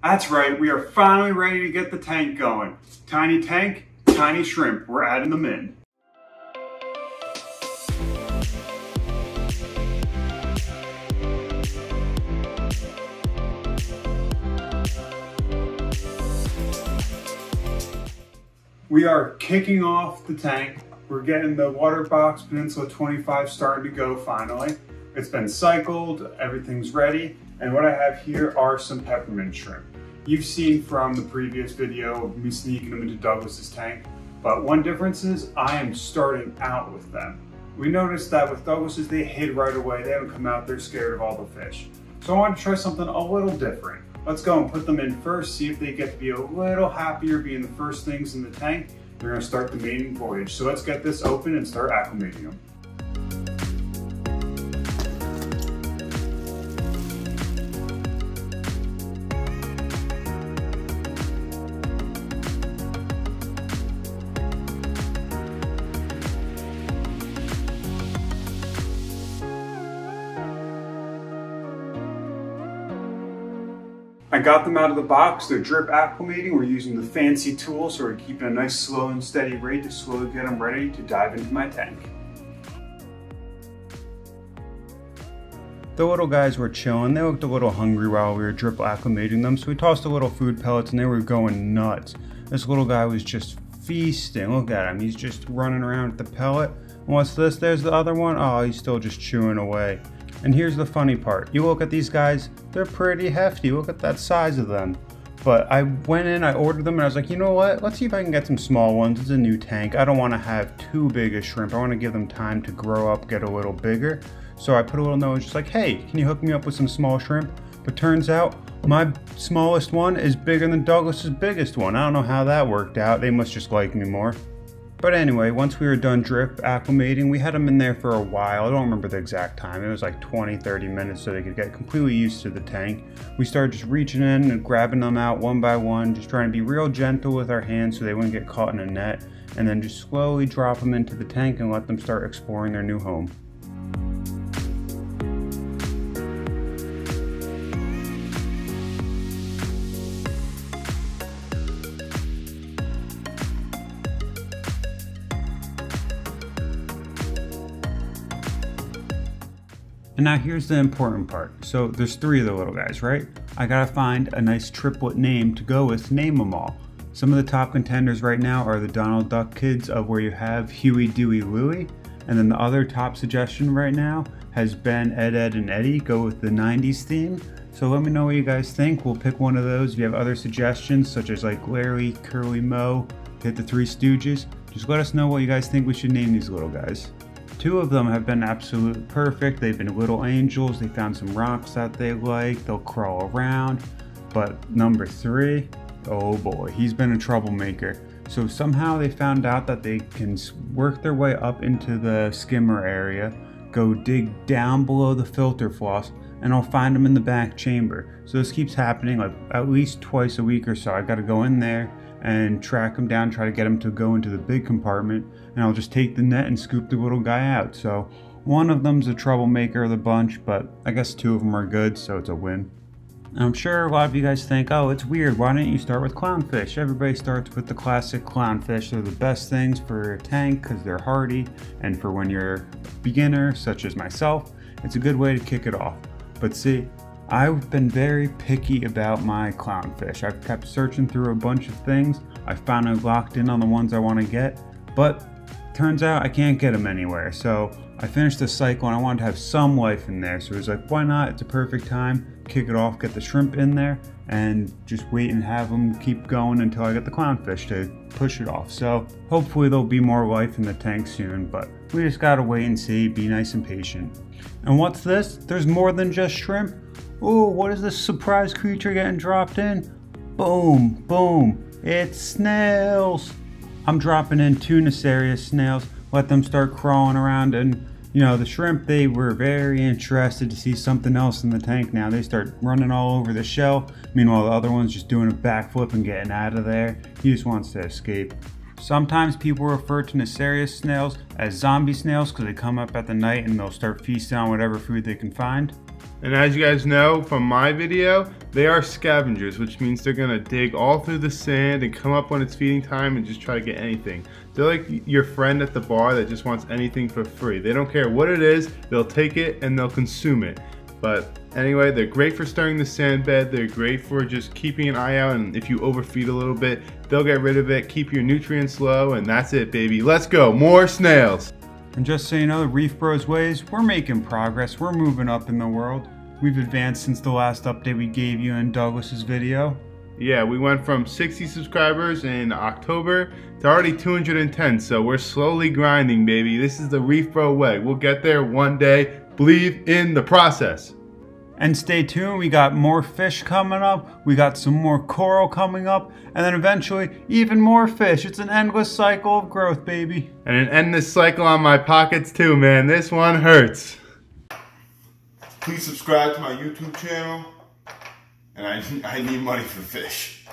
That's right, we are finally ready to get the tank going. Tiny tank, tiny shrimp, we're adding them in. We are kicking off the tank. We're getting the Waterbox Peninsula 25 starting to go finally. It's been cycled, everything's ready, and what I have here are some peppermint shrimp. You've seen from the previous video of me sneaking them into Douglas's tank, but one difference is I am starting out with them. We noticed that with Douglas's, they hid right away. They haven't come out, they're scared of all the fish. So I wanted to try something a little different. Let's go and put them in first, see if they get to be a little happier being the first things in the tank. They're gonna start the mating voyage. So let's get this open and start acclimating them. I got them out of the box, they're drip acclimating. We're using the fancy tool, so we're keeping a nice slow and steady rate to slowly get them ready to dive into my tank. The little guys were chilling. They looked a little hungry while we were drip acclimating them, so we tossed a little food pellets and they were going nuts. This little guy was just feasting. Look at him, he's just running around with the pellet. And what's this? There's the other one. Oh, he's still just chewing away. And here's the funny part. You look at these guys, they're pretty hefty. Look at that size of them. But I went in, I ordered them, and I was like, you know what? Let's see if I can get some small ones. It's a new tank. I don't want to have too big a shrimp. I want to give them time to grow up, get a little bigger. So I put a little note just like, hey, can you hook me up with some small shrimp? But turns out my smallest one is bigger than Douglas's biggest one. I don't know how that worked out. They must just like me more. But anyway, once we were done drip acclimating, we had them in there for a while. I don't remember the exact time. It was like 20-30 minutes so they could get completely used to the tank. We started just reaching in and grabbing them out one by one, just trying to be real gentle with our hands so they wouldn't get caught in a net, and then just slowly drop them into the tank and let them start exploring their new home. And now here's the important part. So there's 3 of the little guys, right? I gotta find a nice triplet name to go with, name them all. Some of the top contenders right now are the Donald Duck kids, of where you have Huey, Dewey, Louie. And then the other top suggestion right now has been Ed, Ed, and Eddie. Go with the 90s theme. So let me know what you guys think. We'll pick one of those. If you have other suggestions, such as like Larry, Curly, Moe, hit the 3 Stooges, just let us know what you guys think we should name these little guys. 2 of them have been absolutely perfect. They've been little angels. They found some rocks that they like. They'll crawl around. But number 3, oh boy, he's been a troublemaker. So somehow they found out that they can work their way up into the skimmer area, go dig down below the filter floss, and I'll find them in the back chamber. So this keeps happening like at least twice a week or so. I gotta go in there and track them down, try to get them to go into the big compartment, and I'll just take the net and scoop the little guy out. So one of them's a troublemaker of the bunch, but I guess 2 of them are good, so it's a win. And I'm sure a lot of you guys think, oh, it's weird, why didn't you start with clownfish? Everybody starts with the classic clownfish. They're the best things for a tank because they're hardy, and for when you're a beginner, such as myself, it's a good way to kick it off. But see, I've been very picky about my clownfish. I've kept searching through a bunch of things. I finally locked in on the ones I want to get, but turns out I can't get them anywhere. So I finished the cycle and I wanted to have some life in there. So it was like, why not? It's a perfect time. Kick it off, get the shrimp in there, and just wait and have them keep going until I get the clownfish to push it off. So hopefully there'll be more life in the tank soon, but we just gotta wait and see, be nice and patient. And what's this? There's more than just shrimp. Oh, what is this surprise creature getting dropped in? Boom, boom, it's snails. I'm dropping in 2 Nacerius snails, let them start crawling around, and you know, the shrimp, they were very interested to see something else in the tank now. They start running all over the shell. Meanwhile, the other one's just doing a backflip and getting out of there. He just wants to escape. Sometimes people refer to Nacerius snails as zombie snails because they come up at the night and they'll start feasting on whatever food they can find. And as you guys know from my video, they are scavengers, which means they're gonna dig all through the sand and come up when it's feeding time and just try to get anything. They're like your friend at the bar that just wants anything for free. They don't care what it is, they'll take it and they'll consume it. But anyway, they're great for stirring the sand bed. They're great for just keeping an eye out, and if you overfeed a little bit, they'll get rid of it, keep your nutrients low, and that's it, baby. Let's go, more snails. And just so you know, the Reef Bros ways, we're making progress. We're moving up in the world. We've advanced since the last update we gave you in Douglas's video. Yeah, we went from 60 subscribers in October to already 210, so we're slowly grinding, baby. This is the Reef Bro way. We'll get there one day. Believe in the process. And stay tuned, we got more fish coming up, we got some more coral coming up, and then eventually even more fish. It's an endless cycle of growth, baby. And an endless cycle on my pockets too, man. This one hurts. Please subscribe to my YouTube channel, and I need money for fish.